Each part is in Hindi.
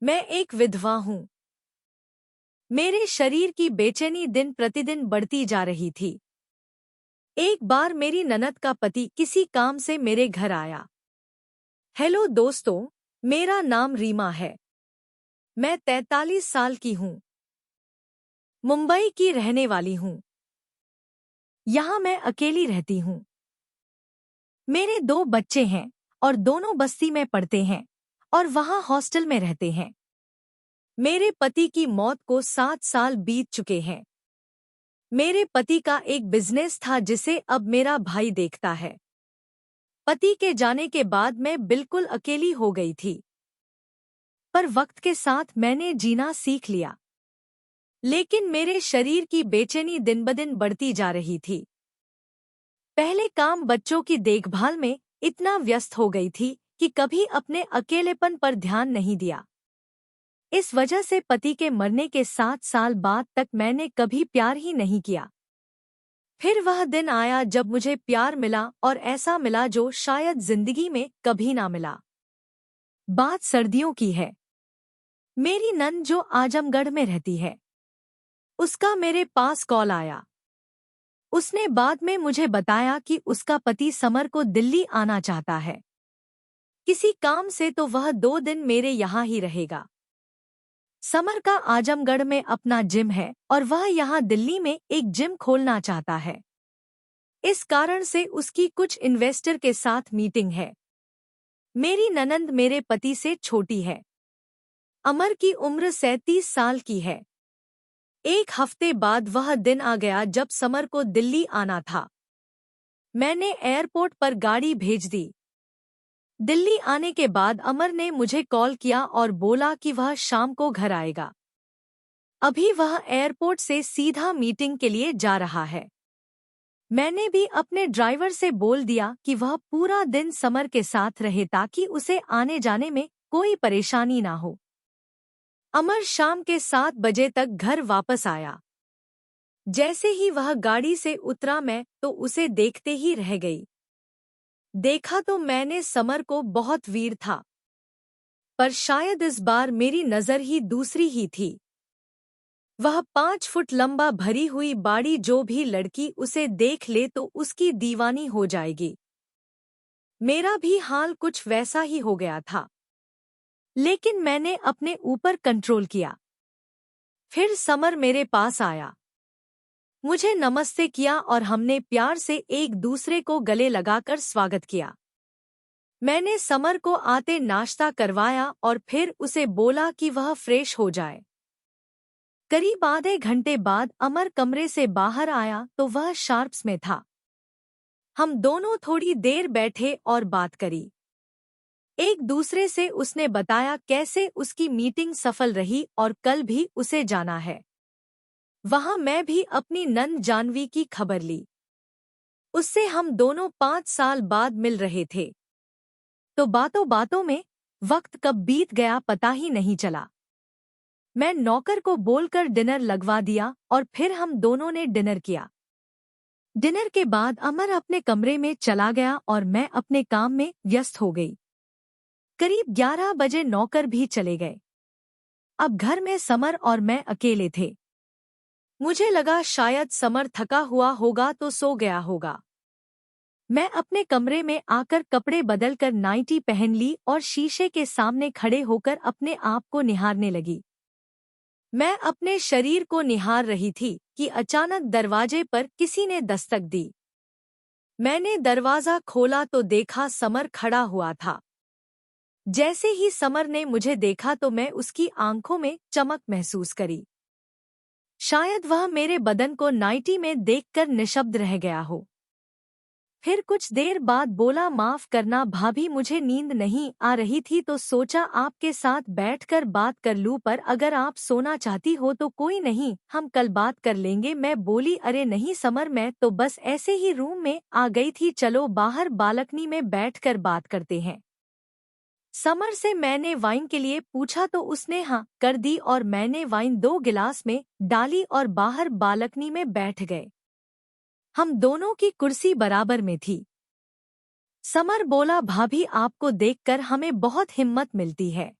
मैं एक विधवा हूँ। मेरे शरीर की बेचैनी दिन प्रतिदिन बढ़ती जा रही थी। एक बार मेरी ननद का पति किसी काम से मेरे घर आया। हेलो दोस्तों, मेरा नाम रीमा है। मैं 43 साल की हूँ। मुंबई की रहने वाली हूँ। यहाँ मैं अकेली रहती हूँ। मेरे 2 बच्चे हैं और दोनों बस्ती में पढ़ते हैं और वहाँ हॉस्टल में रहते हैं। मेरे पति की मौत को 7 साल बीत चुके हैं। मेरे पति का एक बिजनेस था जिसे अब मेरा भाई देखता है। पति के जाने के बाद मैं बिल्कुल अकेली हो गई थी। पर वक्त के साथ मैंने जीना सीख लिया। लेकिन मेरे शरीर की बेचैनी दिन-ब-दिन बढ़ती जा रही थी। पहले काम बच्चों की देखभाल में इतना व्यस्त हो गई थी कि कभी अपने अकेलेपन पर ध्यान नहीं दिया। इस वजह से पति के मरने के 7 साल बाद तक मैंने कभी प्यार ही नहीं किया। फिर वह दिन आया जब मुझे प्यार मिला और ऐसा मिला जो शायद जिंदगी में कभी ना मिला। बात सर्दियों की है। मेरी नंद जो आजमगढ़ में रहती है, उसका मेरे पास कॉल आया। उसने बाद में मुझे बताया कि उसका पति समर को दिल्ली आना चाहता है। किसी काम से तो वह 2 दिन मेरे यहाँ ही रहेगा। समर का आजमगढ़ में अपना जिम है और वह यहाँ दिल्ली में एक जिम खोलना चाहता है। इस कारण से उसकी कुछ इन्वेस्टर के साथ मीटिंग है। मेरी ननंद मेरे पति से छोटी है। अमर की उम्र 37 साल की है। एक हफ्ते बाद वह दिन आ गया जब समर को दिल्ली आना था। मैंने एयरपोर्ट पर गाड़ी भेज दी। दिल्ली आने के बाद अमर ने मुझे कॉल किया और बोला कि वह शाम को घर आएगा। अभी वह एयरपोर्ट से सीधा मीटिंग के लिए जा रहा है। मैंने भी अपने ड्राइवर से बोल दिया कि वह पूरा दिन समर के साथ रहे ताकि उसे आने जाने में कोई परेशानी ना हो। अमर शाम के 7 बजे तक घर वापस आया। जैसे ही वह गाड़ी से उतरा मैं तो उसे देखते ही रह गई। देखा तो मैंने समर को बहुत वीर था, पर शायद इस बार मेरी नजर ही दूसरी ही थी। वह 5 फुट लंबा भरी हुई बाड़ी, जो भी लड़की उसे देख ले तो उसकी दीवानी हो जाएगी। मेरा भी हाल कुछ वैसा ही हो गया था, लेकिन मैंने अपने ऊपर कंट्रोल किया। फिर समर मेरे पास आया, मुझे नमस्ते किया और हमने प्यार से एक दूसरे को गले लगाकर स्वागत किया। मैंने समर को आते नाश्ता करवाया और फिर उसे बोला कि वह फ्रेश हो जाए। करीब आधे घंटे बाद अमर कमरे से बाहर आया तो वह शार्प्स में था। हम दोनों थोड़ी देर बैठे और बात करी। एक दूसरे से उसने बताया कैसे उसकी मीटिंग सफल रही और कल भी उसे जाना है। वहां मैं भी अपनी नंद जानवी की खबर ली। उससे हम दोनों 5 साल बाद मिल रहे थे। तो बातों बातों में वक्त कब बीत गया पता ही नहीं चला। मैं नौकर को बोलकर डिनर लगवा दिया और फिर हम दोनों ने डिनर किया। डिनर के बाद अमर अपने कमरे में चला गया और मैं अपने काम में व्यस्त हो गई। करीब 11 बजे नौकर भी चले गए। अब घर में समर और मैं अकेले थे। मुझे लगा शायद समर थका हुआ होगा तो सो गया होगा। मैं अपने कमरे में आकर कपड़े बदलकर नाइटी पहन ली और शीशे के सामने खड़े होकर अपने आप को निहारने लगी। मैं अपने शरीर को निहार रही थी कि अचानक दरवाजे पर किसी ने दस्तक दी। मैंने दरवाजा खोला तो देखा समर खड़ा हुआ था। जैसे ही समर ने मुझे देखा तो मैं उसकी आंखों में चमक महसूस करी। शायद वह मेरे बदन को नाइटी में देखकर निशब्द रह गया हो। फिर कुछ देर बाद बोला, माफ करना भाभी, मुझे नींद नहीं आ रही थी तो सोचा आपके साथ बैठकर बात कर लूं, पर अगर आप सोना चाहती हो तो कोई नहीं, हम कल बात कर लेंगे। मैं बोली, अरे नहीं समर, मैं तो बस ऐसे ही रूम में आ गई थी, चलो बाहर बालकनी में बैठकर बात करते हैं। समर से मैंने वाइन के लिए पूछा तो उसने हाँ कर दी और मैंने वाइन 2 गिलास में डाली और बाहर बालकनी में बैठ गए। हम दोनों की कुर्सी बराबर में थी। समर बोला, भाभी आपको देखकर हमें बहुत हिम्मत मिलती है।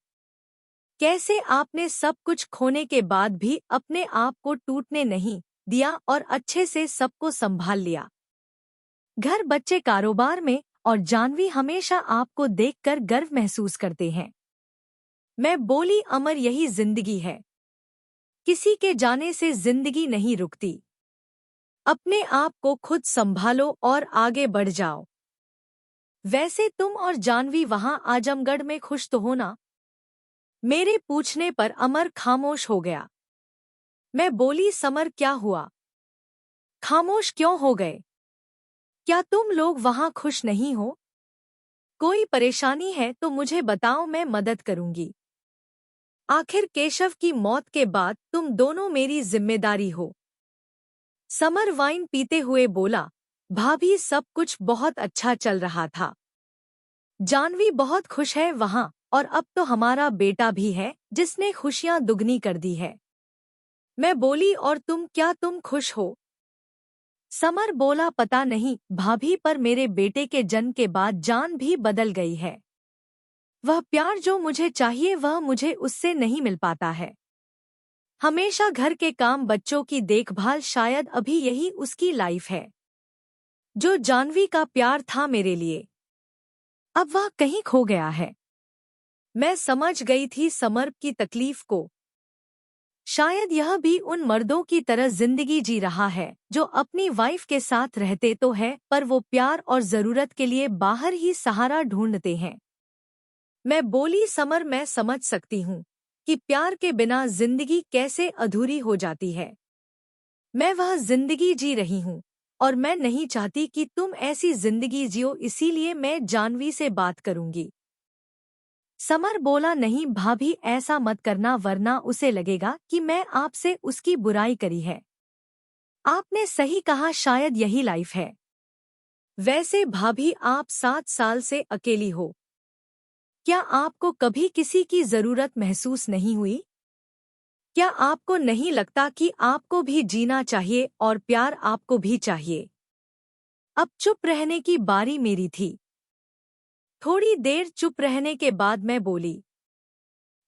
कैसे आपने सब कुछ खोने के बाद भी अपने आप को टूटने नहीं दिया और अच्छे से सबको संभाल लिया। घर, बच्चे, कारोबार में, और जानवी हमेशा आपको देखकर गर्व महसूस करते हैं। मैं बोली, अमर, यही जिंदगी है। किसी के जाने से जिंदगी नहीं रुकती। अपने आप को खुद संभालो और आगे बढ़ जाओ। वैसे तुम और जानवी वहां आजमगढ़ में खुश तो हो ना? मेरे पूछने पर अमर खामोश हो गया। मैं बोली, समर, क्या हुआ? खामोश क्यों हो गए? क्या तुम लोग वहां खुश नहीं हो? कोई परेशानी है तो मुझे बताओ, मैं मदद करूंगी। आखिर केशव की मौत के बाद तुम दोनों मेरी जिम्मेदारी हो। समर वाइन पीते हुए बोला, भाभी, सब कुछ बहुत अच्छा चल रहा था। जानवी बहुत खुश है वहां, और अब तो हमारा बेटा भी है जिसने खुशियां दुगनी कर दी है। मैं बोली, और तुम, क्या तुम खुश हो? समर बोला, पता नहीं भाभी, पर मेरे बेटे के जन्म के बाद जान भी बदल गई है। वह प्यार जो मुझे चाहिए वह मुझे उससे नहीं मिल पाता है। हमेशा घर के काम, बच्चों की देखभाल, शायद अभी यही उसकी लाइफ है। जो जानवी का प्यार था मेरे लिए, अब वह कहीं खो गया है। मैं समझ गई थी समर की तकलीफ को। शायद यह भी उन मर्दों की तरह जिंदगी जी रहा है जो अपनी वाइफ के साथ रहते तो है, पर वो प्यार और जरूरत के लिए बाहर ही सहारा ढूंढते हैं। मैं बोली, समर, मैं समझ सकती हूँ कि प्यार के बिना जिंदगी कैसे अधूरी हो जाती है। मैं वह जिंदगी जी रही हूँ और मैं नहीं चाहती कि तुम ऐसी जिंदगी जियो, इसीलिए मैं जानवी से बात करूंगी। समर बोला, नहीं भाभी, ऐसा मत करना वरना उसे लगेगा कि मैं आपसे उसकी बुराई करी है। आपने सही कहा, शायद यही लाइफ है। वैसे भाभी, आप 7 साल से अकेली हो। क्या आपको कभी किसी की जरूरत महसूस नहीं हुई? क्या आपको नहीं लगता कि आपको भी जीना चाहिए और प्यार आपको भी चाहिए? अब चुप रहने की बारी मेरी थी। थोड़ी देर चुप रहने के बाद मैं बोली,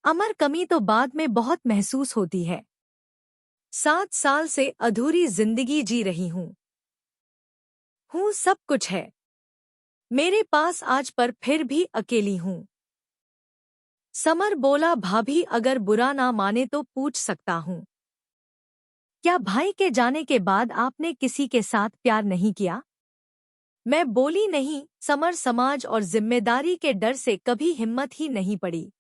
अमर, कमी तो बाद में बहुत महसूस होती है। 7 साल से अधूरी जिंदगी जी रही हूँ, सब कुछ है मेरे पास आज, पर फिर भी अकेली हूँ। समर बोला, भाभी, अगर बुरा ना माने तो पूछ सकता हूँ, क्या भाई के जाने के बाद आपने किसी के साथ प्यार नहीं किया? मैं बोली, नहीं समर, समाज और जिम्मेदारी के डर से कभी हिम्मत ही नहीं पड़ी।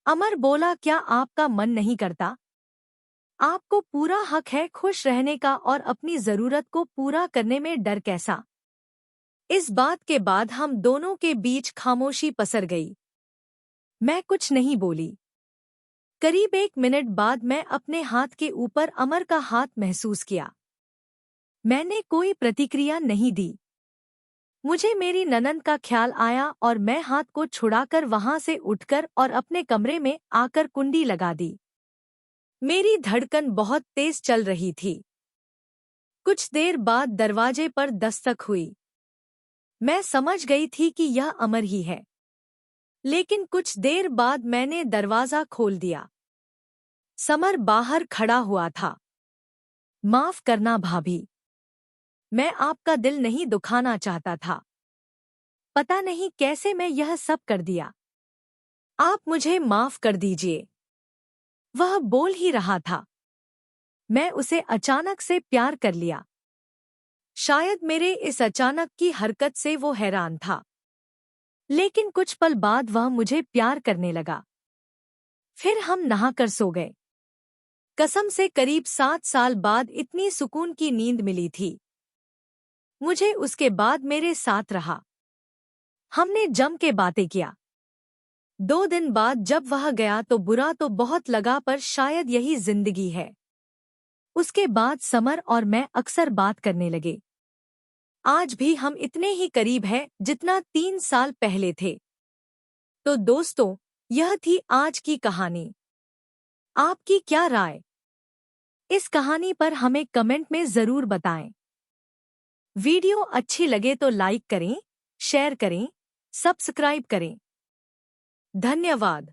अमर बोला, क्या आपका मन नहीं करता? आपको पूरा हक है खुश रहने का, और अपनी जरूरत को पूरा करने में डर कैसा? इस बात के बाद हम दोनों के बीच खामोशी पसर गई। मैं कुछ नहीं बोली। करीब 1 मिनट बाद मैं अपने हाथ के ऊपर अमर का हाथ महसूस किया। मैंने कोई प्रतिक्रिया नहीं दी। मुझे मेरी ननद का ख्याल आया और मैं हाथ को छुड़ाकर वहां से उठकर और अपने कमरे में आकर कुंडी लगा दी। मेरी धड़कन बहुत तेज चल रही थी। कुछ देर बाद दरवाजे पर दस्तक हुई। मैं समझ गई थी कि यह अमर ही है। लेकिन कुछ देर बाद मैंने दरवाजा खोल दिया। समर बाहर खड़ा हुआ था। माफ करना भाभी, मैं आपका दिल नहीं दुखाना चाहता था। पता नहीं कैसे मैं यह सब कर दिया। आप मुझे माफ कर दीजिए। वह बोल ही रहा था। मैं उसे अचानक से प्यार कर लिया। शायद मेरे इस अचानक की हरकत से वो हैरान था। लेकिन कुछ पल बाद वह मुझे प्यार करने लगा। फिर हम नहाकर सो गए। कसम से करीब 7 साल बाद इतनी सुकून की नींद मिली थी। मुझे उसके बाद मेरे साथ रहा। हमने जम के बातें किया। 2 दिन बाद जब वह गया तो बुरा तो बहुत लगा, पर शायद यही जिंदगी है। उसके बाद समर और मैं अक्सर बात करने लगे। आज भी हम इतने ही करीब हैं जितना 3 साल पहले थे। तो दोस्तों, यह थी आज की कहानी। आपकी क्या राय इस कहानी पर हमें कमेंट में जरूर बताएं। वीडियो अच्छी लगे तो लाइक करें, शेयर करें, सब्सक्राइब करें। धन्यवाद।